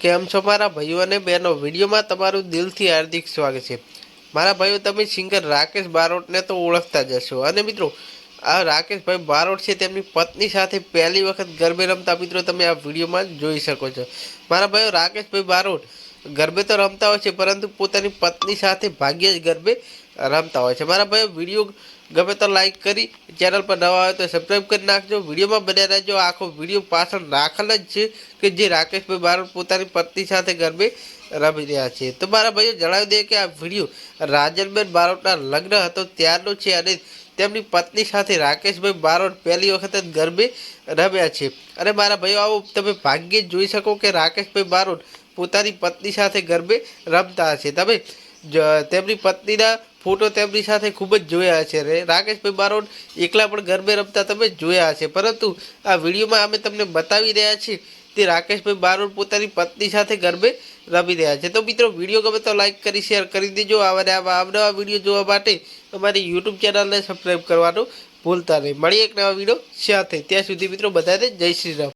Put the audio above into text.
કેમ છો મારા ભાઈઓ અને બહેનો? વિડીયોમાં તમારું દિલથી હાર્દિક સ્વાગત છે। મારા ભાઈઓ, તમે સિંગર રાકેશ બારોટને તો ઓળખતા જ હશો। અને મિત્રો, આ રાકેશભાઈ બારોટ છે તેમની પત્ની સાથે પહેલી વખત ગરબે રમતા મિત્રો તમે આ વિડીયોમાં જોઈ શકો છો। મારા ભાઈઓ, રાકેશભાઈ બારોટ ગરબે તો રમતા હોય છે, પરંતુ પોતાની પત્ની સાથે ભાગ્યે જ ગરબે રમતા હોય છે। મારા ભાઈઓ, વિડીયો ગમે તો લાઈક કરી, ચેનલ પર નવા હોય તો સબસ્ક્રાઈબ કરી નાખજો। વિડીયોમાં બન્યા રહેજો। આખો વિડીયો પાછળ રાખેલ જ છે કે જે રાકેશભાઈ બારોટ પોતાની પત્ની સાથે ગરબે રમી રહ્યા છે। તો મારા ભાઈઓ, જણાવી દઈએ કે આ વિડીયો રાજનબેન બારોટના લગ્ન હતો ત્યારનો છે અને તેમની પત્ની સાથે રાકેશભાઈ બારોટ પહેલી વખત જ ગરબે રમ્યા છે। અને મારા ભાઈઓ, આવો તમે ભાગ્યે જ જોઈ શકો કે રાકેશભાઈ બારોટ પોતાની પત્ની સાથે ગરબે રમતા હશે। તમે તેમની પત્નીના ફોટો તેમની સાથે ખૂબ જ જોયા છે। રાકેશભાઈ બારોટ એકલા પણ ગરબે રમતા તમે જોયા હશે, પરંતુ આ વિડીયોમાં અમે તમને બતાવી રહ્યા છીએ તે રાકેશભાઈ બારોટ પોતાની પત્ની સાથે ગરબે રમી રહ્યા છે। તો મિત્રો, વિડીયો ગમે તો લાઈક કરી શેર કરી દેજો। આવા નવા વિડીયો જોવા માટે અમારી યુટ્યુબ ચેનલને સબસ્ક્રાઈબ કરવાનું ભૂલતા નહીં। મળીએ એક નવા વિડીયો સાથે। ત્યાં સુધી મિત્રો, બધાને જય શ્રી રામ।